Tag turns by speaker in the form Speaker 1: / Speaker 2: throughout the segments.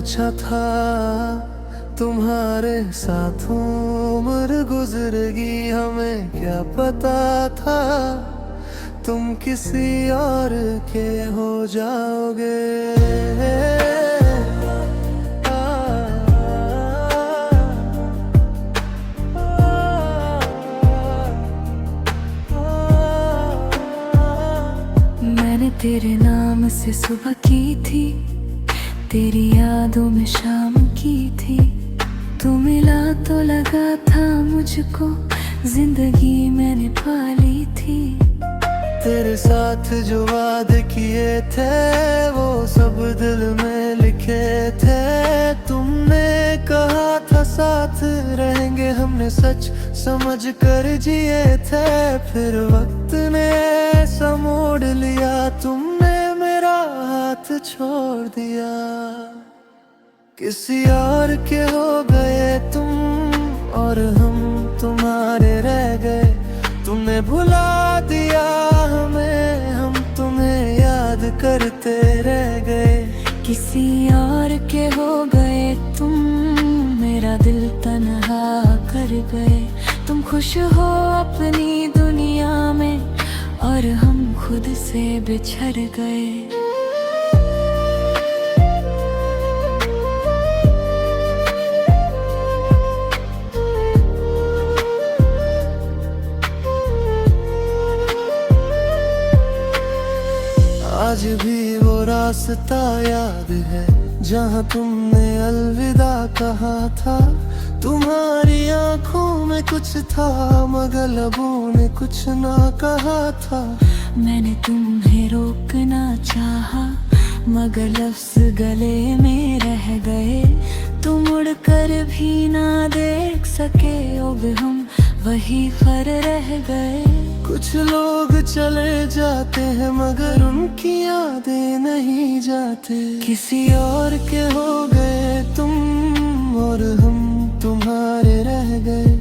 Speaker 1: सोचा था तुम्हारे साथ उम्र गुजरेगी, हमें क्या पता था तुम किसी और के हो जाओगे।
Speaker 2: मैंने तेरे नाम से सुबह की थी, तेरी यादों में शाम की थी। तू मिला तो लगा था मुझको, जिंदगी मैंने पाली थी।
Speaker 1: तेरे साथ जो वादे किए थे वो सब दिल में लिखे थे। तुमने कहा था साथ रहेंगे, हमने सच समझ कर जिए थे। फिर वक्त ने ऐसा मोड़ लिया, तुमने मेरा हाथ छोड़ दिया। किसी और के हो गए तुम और हम तुम्हारे रह गए। तुमने भुला दिया हमें, हम तुम्हें याद करते रह गए।
Speaker 2: किसी और के हो गए तुम, मेरा दिल तन्हा कर गए। तुम खुश हो अपनी दुनिया में और हम खुद से बिछड़ गए।
Speaker 1: आज भी वो रास्ता याद है जहाँ तुमने अलविदा कहा था। तुम्हारी आंखों में कुछ था मगर लबों ने कुछ ना कहा था।
Speaker 2: मैंने तुम्हें रोकना चाहा मगर लफ्ज गले में रह गए। तुम मुड़ कर भी ना देख सके, अब हम वही खर रह गए।
Speaker 1: कुछ लोग चले जाते हैं मगर उनकी यादें नहीं जाते। किसी और के हो गए तुम और हम तुम्हारे रह गए।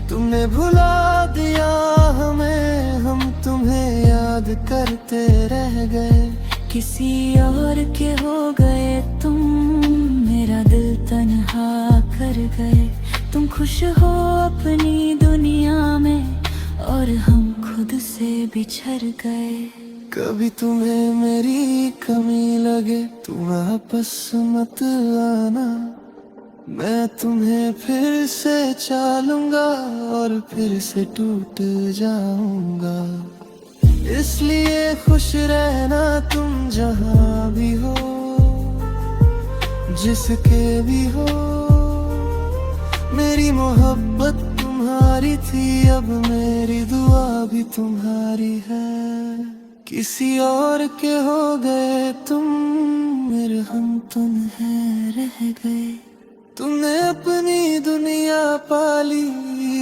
Speaker 1: तुमने भुला दिया हमें, हम तुम्हें याद करते रह गए।
Speaker 2: किसी और के हो गए तुम, मेरा दिल तन्हा कर गए। तुम खुश हो अपनी दुनिया में और हम खुद से बिछड़ गए।
Speaker 1: कभी तुम्हें मेरी कमी लगे तुम वापस मत आना। मैं तुम्हें फिर से चालूंगा और फिर से टूट जाऊंगा। इसलिए खुश रहना तुम जहाँ भी हो, जिसके भी हो। मेरी मोहब्बत तुम्हारी थी, अब मेरी दुआ भी तुम्हारी है। किसी और के हो गए तुम, मेरे हम तुम्हें रह गए। तुमने अपनी दुनिया पाली,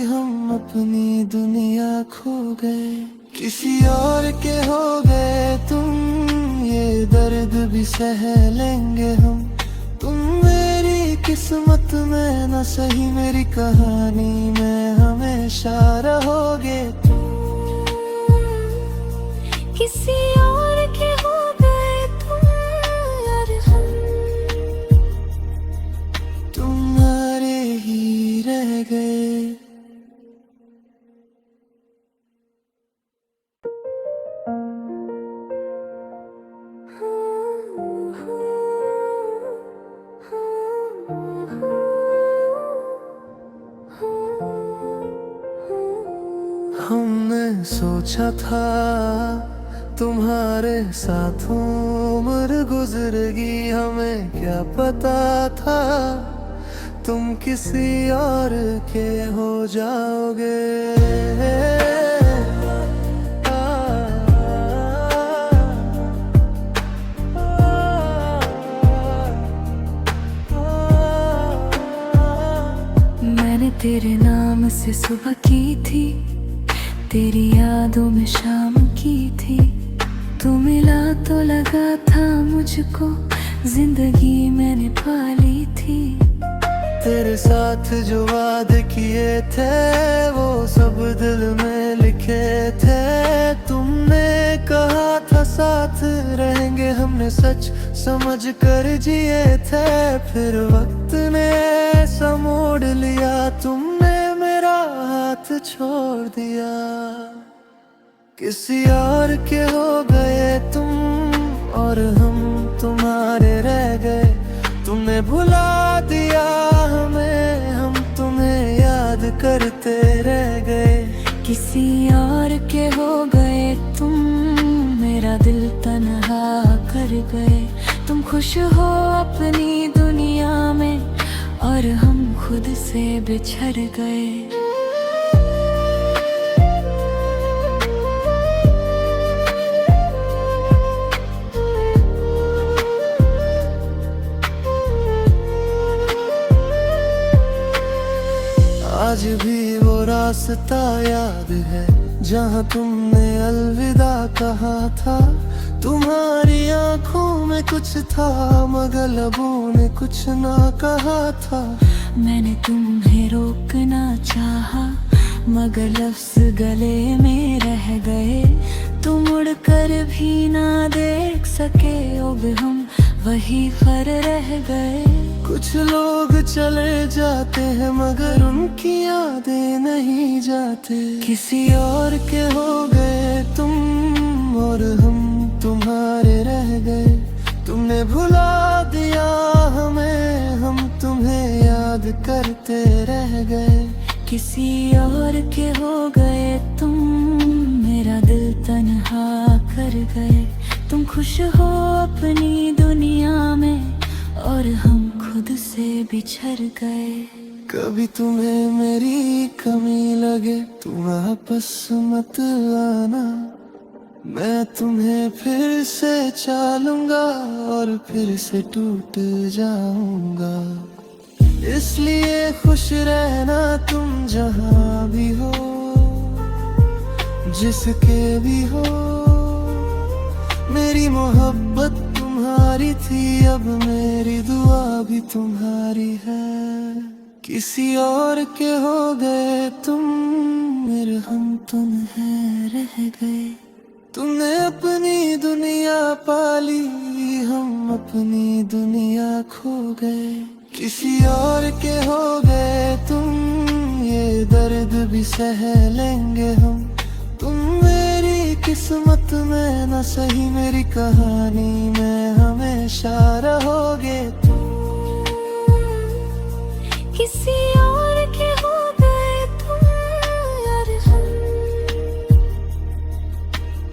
Speaker 1: हम अपनी दुनिया खो गए। किसी और के हो गए तुम, ये दर्द भी सह लेंगे हम। तुम मेरी किस्मत में न सही, मेरी कहानी में हमेशा रहोगे तुम।
Speaker 2: किसी और के हो गए तुम और हम
Speaker 1: तुम्हारे ही रह गए। हमने सोचा था तुम्हारे साथ उम्र गुजरेगी, हमें क्या पता था तुम किसी और के हो जाओगे।
Speaker 2: मैंने तेरे नाम से सुबह की थी, तेरी यादों में शाम की थी। तू मिला तो लगा था मुझको, जिंदगी मैंने पाली थी।
Speaker 1: तेरे साथ जो वादे किए थे वो सब दिल में लिखे थे। तुमने कहा था साथ रहेंगे, हमने सच समझ कर जिए थे, फिर वक्त ने ऐसा मोड़ लिया, तुमने मेरा हाथ छोड़ दिया। किसी और के हो गए तुम और हम तुम्हारे रह गए, तुमने भुला दिया हमें, हम तुम्हें याद करते रह गए।
Speaker 2: किसी और के हो गए तुम, मेरा दिल तन्हा कर गए। तुम खुश हो अपनी दुनिया में और हम खुद से बिछड़ गए।
Speaker 1: आज भी वो रास्ता याद है जहाँ तुमने अलविदा कहा था। तुम्हारी आंखों में कुछ था मगर लबों ने कुछ ना कहा था।
Speaker 2: मैंने तुम्हें रोकना चाहा मगर लफ्ज गले में रह गए। तुम मुड़ कर भी ना देख सके, अब हम वही पर रह गए।
Speaker 1: कुछ लोग चले जाते हैं मगर उनकी यादें नहीं जाते। किसी और के हो गए तुम और हम तुम्हारे रह गए, तुमने भुला दिया हमें, हम तुम्हें याद करते रह गए।
Speaker 2: किसी और के हो गए तुम, मेरा दिल तन्हा कर गए। तुम खुश हो अपनी दुनिया में और हम खुद से बिछड़ गए।
Speaker 1: कभी तुम्हें मेरी कमी लगे तुम वापस मत आना, मैं तुम्हें फिर से चालूंगा और फिर से टूट जाऊंगा। इसलिए खुश रहना तुम जहाँ भी हो, जिसके भी हो। मेरी मोहब्बत तुम्हारी थी, अब मेरी दुआ भी तुम्हारी है। किसी और के हो गए तुम, मेरे हम तुम्हें रह गए। तुमने अपनी दुनिया पाली, हम अपनी दुनिया खो गए। किसी और के हो गए तुम, ये दर्द भी सह लेंगे हम। तुम मेरी किस्मत में न सही, मेरी कहानी में हमेशा रहोगे तुम।
Speaker 2: किसी और के हो गए तुम और हम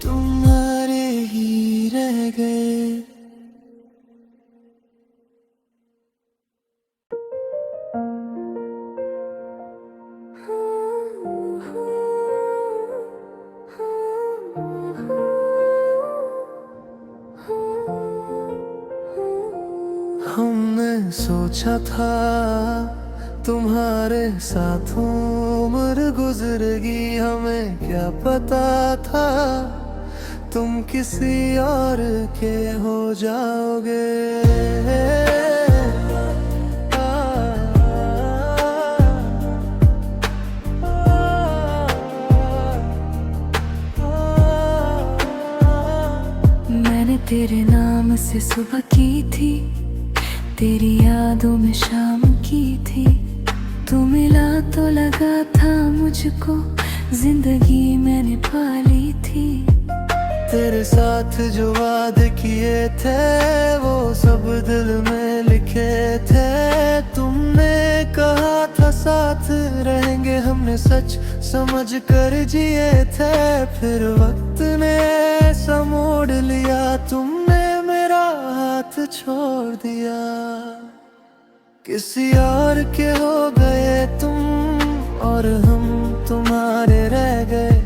Speaker 1: तुम्हारे ही रह गए। हमने सोचा था तुम्हारे साथ उम्र गुजरेगी, हमें क्या पता था तुम किसी और के हो जाओगे।
Speaker 2: मैंने तेरे नाम से सुबह की थी, तेरी यादों में शाम की थी। तू मिला तो लगा था मुझको, जिंदगी मैंने पाली थी।
Speaker 1: तेरे साथ जो वादे किए थे वो सब दिल में लिखे थे। तुमने कहा था साथ रहेंगे, हमने सच समझ कर जिए थे। फिर वक्त ने ऐसा मोड़ लिया, तुमने मेरा हाथ छोड़ दिया। किसी और के हो गए तुम और हम तुम्हारे रह गए,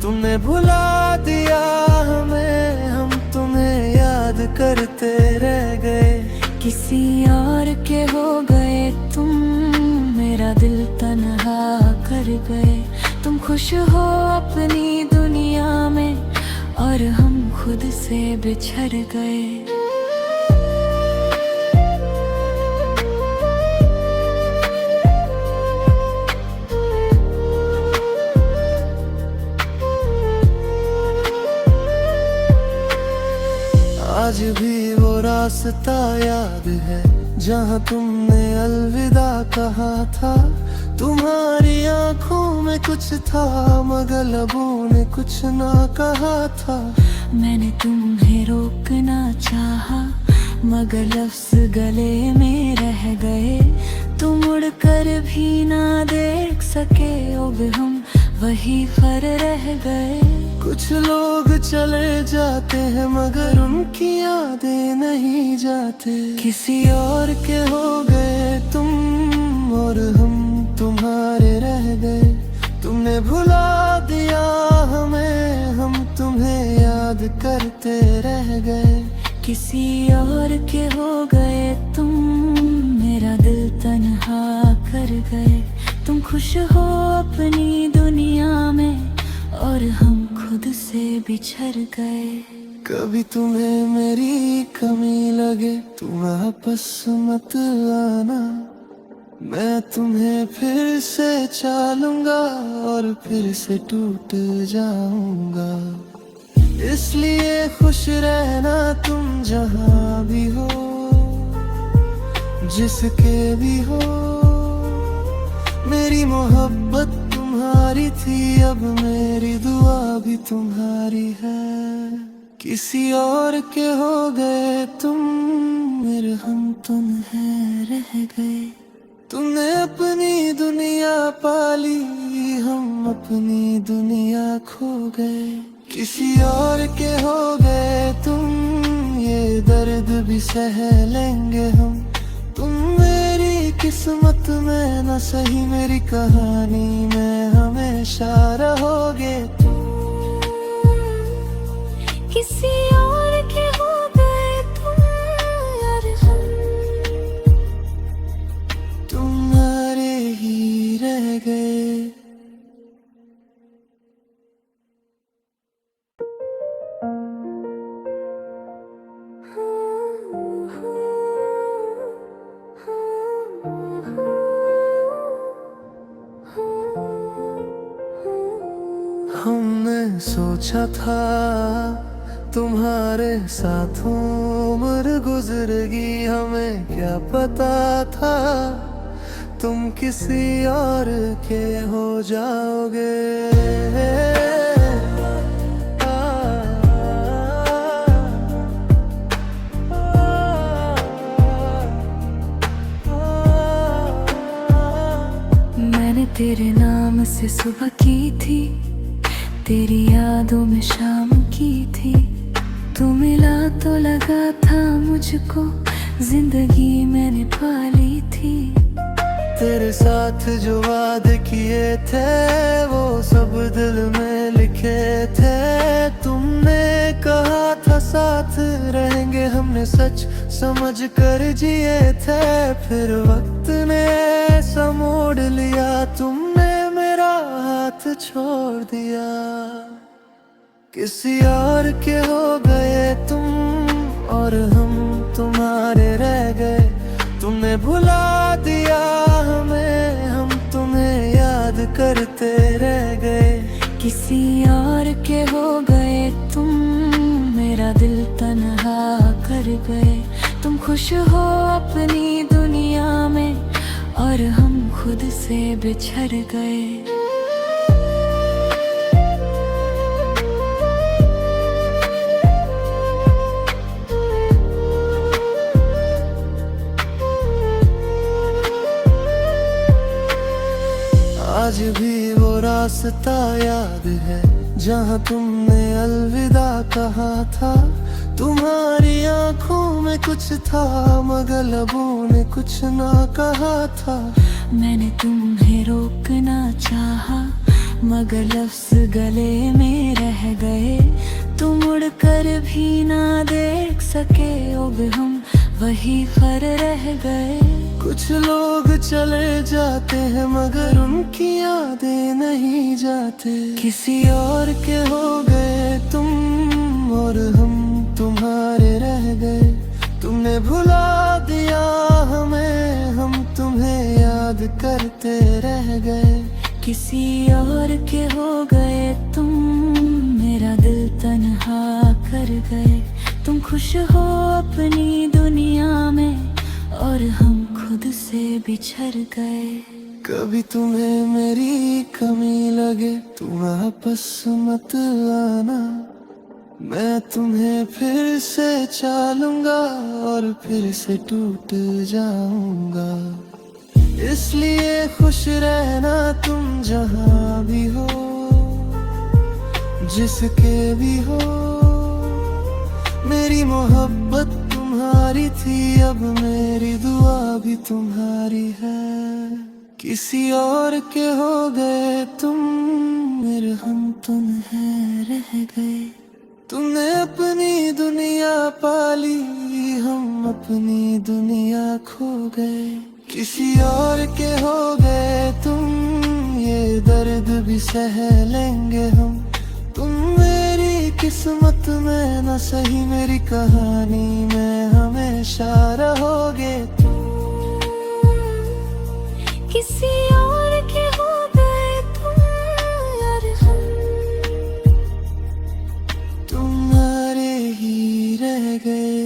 Speaker 1: तुमने भुला दिया हमें, हम तुम्हें याद करते रह गए।
Speaker 2: किसी और के हो गए तुम, मेरा दिल तन्हा कर गए। तुम खुश हो अपनी दुनिया में और हम खुद से बिछड़ गए।
Speaker 1: आज भी वो रास्ता रास्ता याद है जहाँ तुमने अलविदा कहा था। तुम्हारी आंखों में कुछ था मगर लबों ने कुछ ना कहा था।
Speaker 2: मैंने तुम्हें रोकना चाहा मगर लफ्ज गले में रह गए। तुम उड़ कर भी ना देख सके, अब हम वही पर रह गए।
Speaker 1: कुछ लोग चले जाते हैं मगर उनकी यादें नहीं जाते। किसी और के हो गए तुम और हम तुम्हारे रह गए। तुमने भुला दिया हमें, हम तुम्हें याद करते रह गए।
Speaker 2: किसी और के हो गए तुम, मेरा दिल तन्हा कर गए। तुम खुश हो अपनी दुनिया में और हम खुद से बिछड़ गए।
Speaker 1: कभी तुम्हें मेरी कमी लगे तुम वापस मत आना। मैं तुम्हें फिर से चालूंगा और फिर से टूट जाऊंगा। इसलिए खुश रहना तुम जहाँ भी हो, जिसके भी हो। मेरी मोहब्बत तुम्हारी थी, अब मेरी दुआ भी तुम्हारी है। किसी और के हो गए तुम, मेरे हम तुम्हें रह गए। तुमने अपनी दुनिया पाली, हम अपनी दुनिया खो गए। किसी और के हो गए तुम, ये दर्द भी सह लेंगे हम। तुम मेरी किस्मत में न सही, मेरी कहानी में हमेशा रहोगे तुम।
Speaker 2: किसी और के हो गए तुम यार, हम
Speaker 1: तुम्हारे ही रह गए। हमने सोचा था तुम्हारे साथ उम्र गुजरेगी, हमें क्या पता था तुम किसी और के हो जाओगे।
Speaker 2: मैंने तेरे नाम से सुबह की थी, तेरी यादों में शाम की थी। तू मिला तो लगा था मुझको, जिंदगी मैंने पाली थी।
Speaker 1: तेरे साथ जो वादे किए थे वो सब दिल में लिखे थे। तुमने कहा था साथ रहेंगे, हमने सच समझ कर जिए थे। फिर वक्त ने ऐसा मोड़ लिया, तुमने मेरा हाथ छोड़ दिया। किसी और के हो गए तुम और हम तुम्हारे रह गए। तुमने भुला दिया हमें, हम तुम्हें याद करते रह गए।
Speaker 2: किसी और के हो गए तुम, मेरा दिल तन्हा कर गए। तुम खुश हो अपनी दुनिया में और हम खुद से बिछड़ गए।
Speaker 1: आज भी वो रास्ता याद है जहाँ तुमने अलविदा कहा था। तुम्हारी आंखों में कुछ था मगर लबों ने कुछ ना कहा था।
Speaker 2: मैंने तुम्हें रोकना चाहा मगर लफ्ज गले में रह गए। तुम उड़ कर भी ना देख सके, अब हम वही पर रह गए।
Speaker 1: कुछ लोग चले जाते हैं मगर उनकी यादें नहीं जाते। किसी और के हो गए तुम और हम तुम्हारे रह गए। तुमने भुला दिया हमें, हम तुम्हें याद करते रह गए।
Speaker 2: किसी और के हो गए तुम, मेरा दिल तन्हा कर गए। तुम खुश हो अपनी दुनिया दुनिया में और हम खुद से बिछड़ गए।
Speaker 1: कभी तुम्हें मेरी कमी लगे तुम वापस मत आना, मैं तुम्हें फिर से चालूंगा और फिर से टूट जाऊंगा। इसलिए खुश रहना तुम जहां भी हो, जिसके भी हो। मेरी मोहब्बत तुम्हारी थी, अब मेरी दुआ भी तुम्हारी है। किसी और के हो गए तुम, मेरे हम तुम है रह गए। तुमने अपनी दुनिया पाली, हम अपनी दुनिया खो गए। किसी और के हो गए तुम, ये दर्द भी सह लेंगे हम। तुम मेरी किस्मत में न सही, मेरी कहानी में हमेशा रहोगे तुम।
Speaker 2: किसी और के हो गए तुम और हम
Speaker 1: तुम्हारे ही रह गए।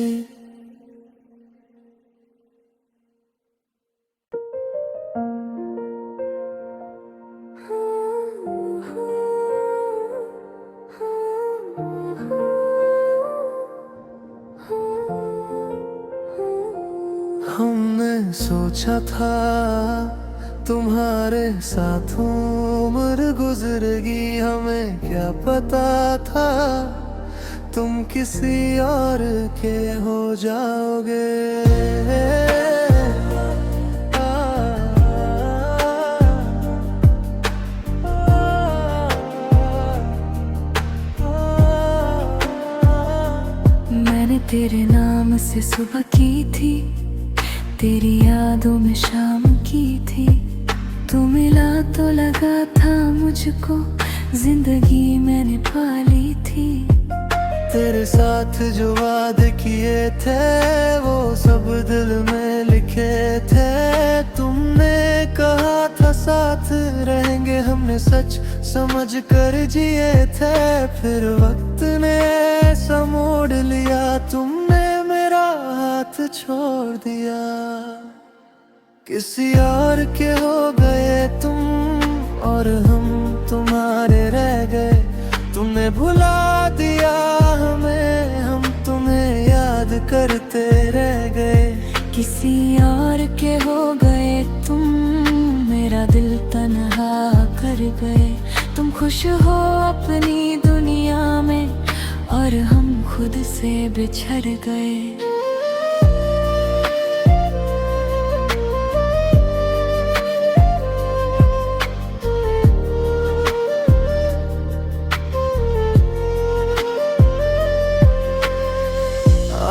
Speaker 1: हमने सोचा था तुम्हारे साथ उम्र गुजरेगी, हमें क्या पता था तुम किसी और के हो जाओगे।
Speaker 2: मैंने तेरे नाम से सुबह की थी, तेरी यादों में शाम की थी। तू मिला तो लगा था मुझको, जिंदगी मैंने पाली थी।
Speaker 1: तेरे साथ जो वादे किए थे वो सब दिल में लिखे थे। तुमने कहा था साथ रहेंगे, हमने सच समझ कर जिए थे। फिर वक्त ने ऐसा मोड़ लिया, तुमने मेरा हाथ छोड़ दिया। किसी और के हो गए तुम और हम तुम्हारे रह गए। तुमने भुला दिया हमें, हम तुम्हें याद करते रह गए।
Speaker 2: किसी और के हो गए तुम, मेरा दिल तन्हा कर गए। तुम खुश हो अपनी दुनिया में और हम खुद से बिछड़ गए।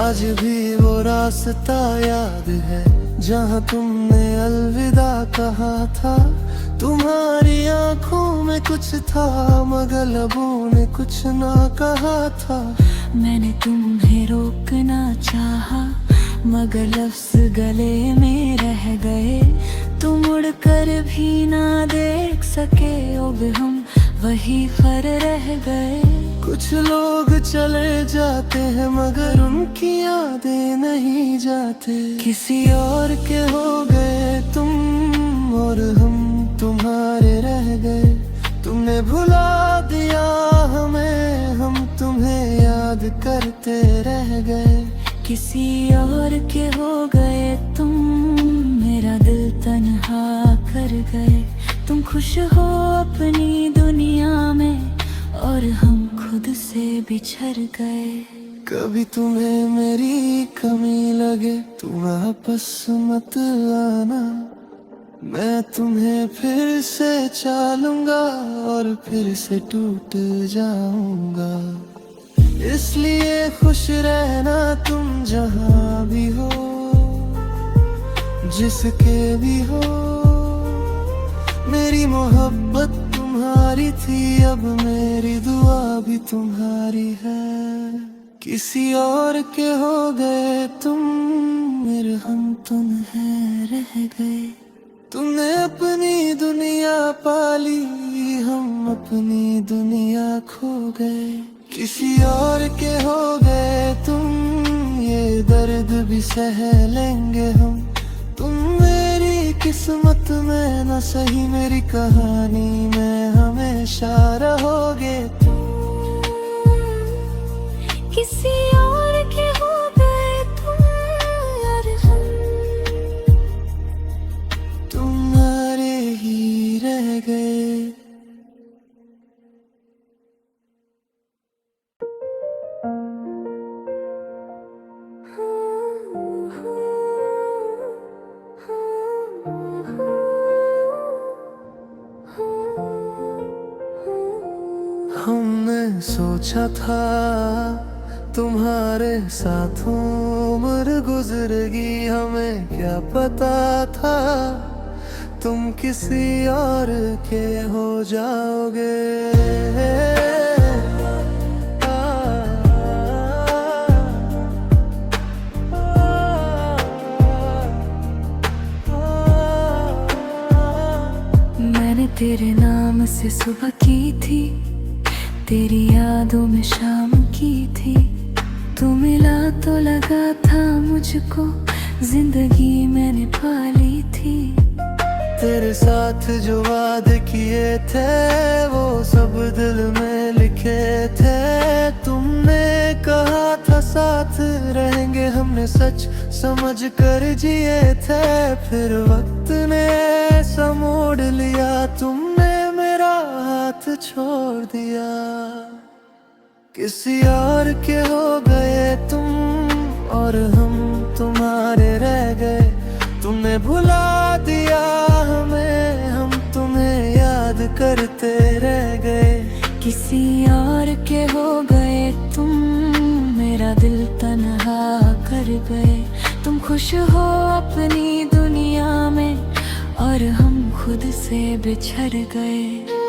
Speaker 1: आज भी वो रास्ता याद है जहाँ तुमने अलविदा कहा था। तुम्हारी आंखों में कुछ था मगर लबों ने कुछ ना कहा था।
Speaker 2: मैंने तुम्हें रोकना चाहा मगर लफ्ज गले में रह गए। तुम मुड़ कर भी ना देख सके, अब हम वही पर रह गए।
Speaker 1: कुछ लोग चले जाते हैं मगर उनकी यादें नहीं जाते। किसी और के हो गए तुम और हम तुम्हारे रह गए। तुमने भुला दिया हमें, हम तुम्हें याद करते रह गए।
Speaker 2: किसी और के हो गए तुम, मेरा दिल तन्हा कर गए। तुम खुश हो अपनी दुनिया में और हम खुद से बिछड़ गए।
Speaker 1: कभी तुम्हें मेरी कमी लगे तुम वापस मत आना, मैं तुम्हें फिर से चालूंगा और फिर से टूट जाऊंगा। इसलिए खुश रहना तुम जहां भी हो, जिसके भी हो। मेरी मोहब्बत तुम्हारी थी, अब मेरी दुआ भी तुम्हारी है। किसी और के हो गए तुम, मेरे हम तुम है रह गए। तुमने अपनी दुनिया पाली, हम अपनी दुनिया खो गए। किसी और के हो गए तुम, ये दर्द भी सह लेंगे हम। तुम मेरी किस्मत में न सही, मेरी कहानी में हमेशा रहोगे।
Speaker 2: किसी और के हो गए तुम और हम
Speaker 1: तुम्हारे ही रह गए। हमने सोचा था तुम्हारे साथ उम्र गुजरेगी, हमें क्या पता था तुम किसी और के हो जाओगे।
Speaker 2: मैंने तेरे नाम से सुबह की थी, तेरी यादों में शाम की थी। तू मिला तो लगा था मुझको, जिंदगी मैंने पाली थी।
Speaker 1: तेरे साथ जो वादे किए थे वो सब दिल में लिखे थे। तुमने कहा था साथ रहेंगे, हमने सच समझ कर जिए थे। फिर वक्त ने ऐसा मोड़ लिया, तुमने मेरा हाथ छोड़ दिया। किसी और के हो गए तुम और हम तुम्हारे रह गए। तुमने भुला दिया हमें, हम तुम्हें याद करते रह गए।
Speaker 2: किसी और के हो गए तुम, मेरा दिल तन्हा कर गए। तुम खुश हो अपनी दुनिया में और हम खुद से बिछड़ गए।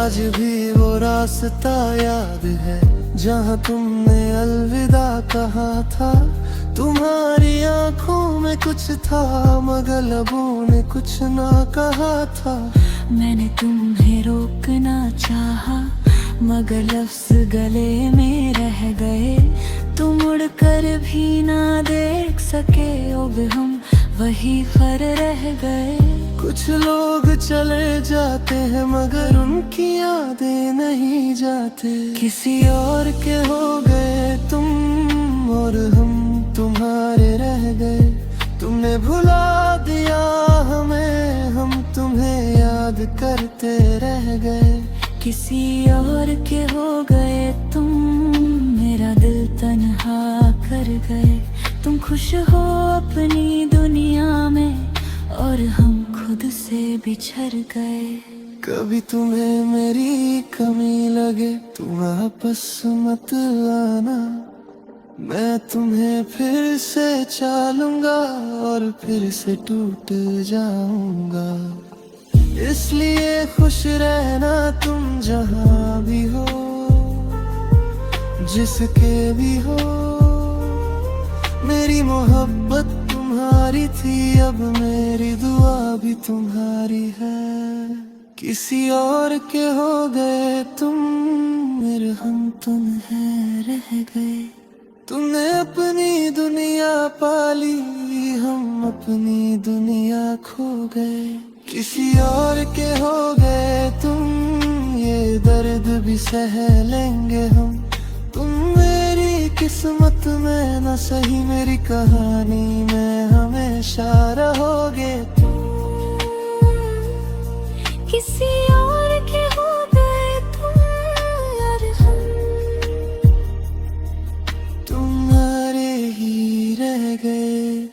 Speaker 1: आज भी वो रास्ता याद है जहाँ तुमने अलविदा कहा था। तुम्हारी आंखों में कुछ था मगर लबों ने कुछ ना कहा था।
Speaker 2: मैंने तुम्हें रोकना चाहा मगर लफ्ज गले में रह गए। तुम मुड़ कर भी ना देख सके, अब हम वही पर रह गए।
Speaker 1: कुछ लोग चले जाते हैं मगर उनकी यादें नहीं जाते। किसी और के हो गए तुम और हम तुम्हारे रह गए। तुमने भुला दिया हमें, हम तुम्हें याद करते रह गए।
Speaker 2: किसी और के हो गए तुम, मेरा दिल तन्हा कर गए। तुम खुश हो अपनी दुनिया में और हम खुद से बिछड़ गए।
Speaker 1: कभी तुम्हें मेरी कमी लगे तुम वापस मत आना। मैं तुम्हें फिर से चालूंगा और फिर से टूट जाऊंगा। इसलिए खुश रहना तुम जहाँ भी हो, जिसके भी हो। मेरी मोहब्बत तुम्हारी थी, अब मेरी दुआ भी तुम्हारी है। किसी और के हो गए तुम, मेरे हम तुम्हें रह गए। तुमने अपनी दुनिया पाली, हम अपनी दुनिया खो गए। किसी और के हो गए तुम, ये दर्द भी सह लेंगे हम। तुम मेरी किस्मत में न सही, मेरी कहानी में हमेशा रहोगे।
Speaker 2: किसी और के हो गए तुम और हम
Speaker 1: तुम्हारे ही रह गए।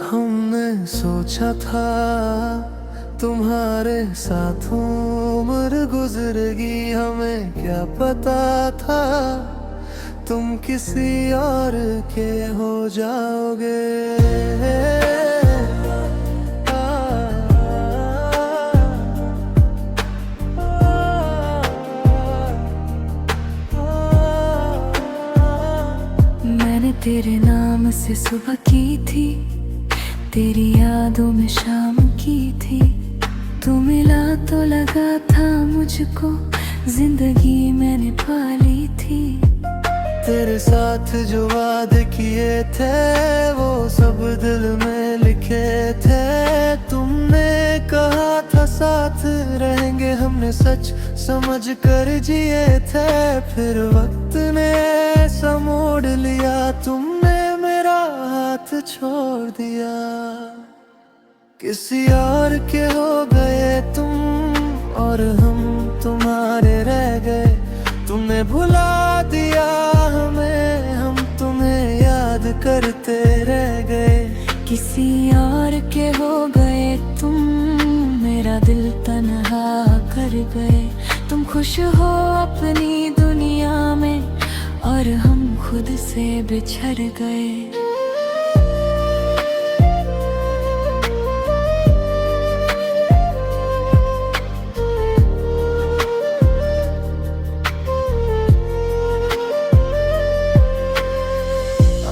Speaker 1: हमने सोचा था तुम्हारे साथ उम्र गुजरेगी, हमें क्या पता था तुम किसी और के हो जाओगे।
Speaker 2: मैंने तेरे नाम से सुबह की थी, तेरी यादों में शाम की थी। तू मिला तो लगा था मुझको, जिंदगी मैंने पाली थी।
Speaker 1: तेरे साथ जो वादे किए थे वो सब दिल में लिखे थे। तुमने कहा था साथ रहेंगे, हमने सच समझ कर जिए थे। फिर वक्त ने ऐसा मोड़ लिया, तुमने मेरा हाथ छोड़ दिया। किसी और के हो गए तुम और हम तुम्हारे रह गए। तुमने भुला दिया हमें, हम तुम्हें याद करते रह गए।
Speaker 2: किसी और के हो गए तुम, मेरा दिल तन्हा कर गए। तुम खुश हो अपनी दुनिया में और हम खुद से बिछड़ गए।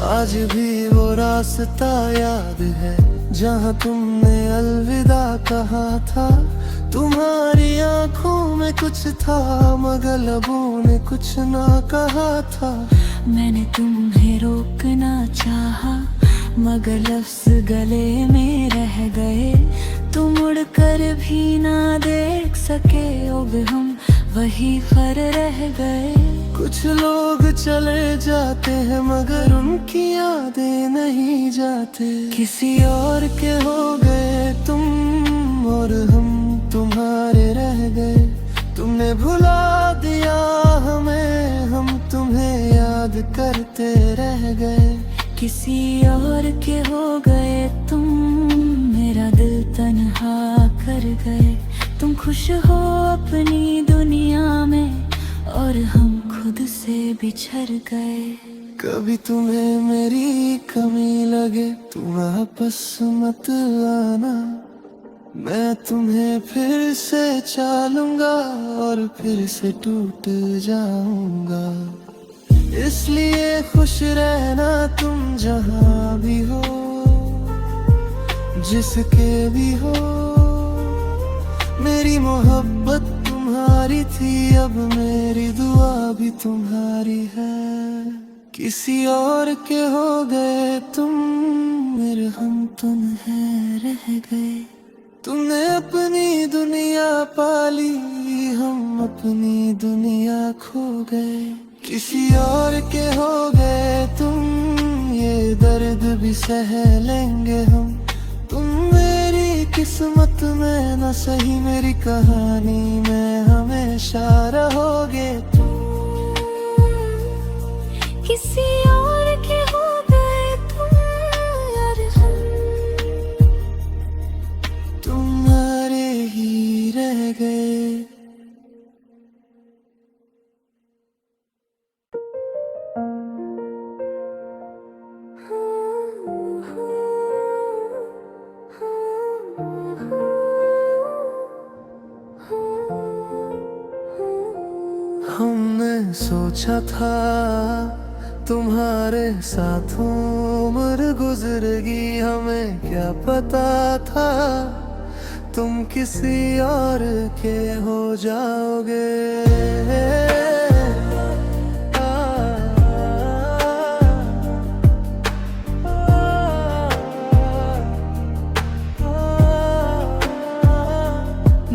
Speaker 1: आज भी वो रास्ता याद है जहाँ तुमने अलविदा कहा था। तुम्हारी आंखों में कुछ था मगर लबों ने कुछ ना कहा था।
Speaker 2: मैंने तुम्हें रोकना चाहा मगर लफ्ज़ गले में रह गए। तुम मुड़ कर भी ना देख सके, अब हम वही पर रह गए।
Speaker 1: कुछ लोग चले जाते हैं मगर उनकी यादें नहीं जाते। किसी और के हो गए तुम और हम तुम्हारे रह गए। तुमने भुला दिया हमें, हम तुम्हें याद करते रह गए।
Speaker 2: किसी और के हो गए तुम, मेरा दिल तन्हा कर गए। तुम खुश हो अपनी दुनिया में और हम खुद से बिछड़ गए।
Speaker 1: कभी तुम्हें मेरी कमी लगे तुम वापस मत आना। मैं तुम्हें फिर से चालूंगा और फिर से टूट जाऊंगा। इसलिए खुश रहना तुम जहाँ भी हो, जिसके भी हो। मेरी मोहब्बत तुम्हारी थी, अब मेरी दुआ भी तुम्हारी है। किसी और के हो गए तुम, मेरे हम तुम्हें रह गए। तुमने अपनी दुनिया पाली, हम अपनी दुनिया खो गए। किसी और के हो गए तुम, ये दर्द भी सह लेंगे हम। तुम मेरी किस्मत में न सही, मेरी कहानी में हमेशा रहोगे तुम।
Speaker 2: किसी और के हो गए तुम और हम
Speaker 1: तुम्हारे ही रह गए। हमने सोचा था तुम्हारे साथ उम्र गुजरेगी, हमें क्या पता था तुम किसी और के हो जाओगे।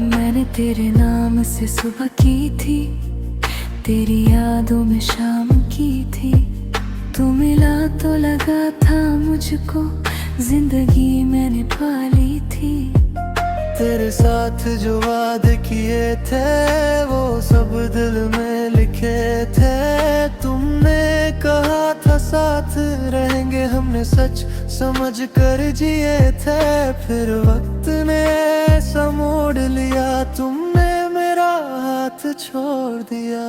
Speaker 2: मैंने तेरे नाम से सुबह की थी, तेरी यादों में शाम की थी। तू मिला तो लगा था मुझको, जिंदगी मैंने पाली थी।
Speaker 1: तेरे साथ जो वादे किए थे वो सब दिल में लिखे थे। तुमने कहा था साथ रहेंगे, हमने सच समझ कर जिए थे। फिर वक्त ने ऐसा मोड़ लिया, तुमने मेरा हाथ छोड़ दिया।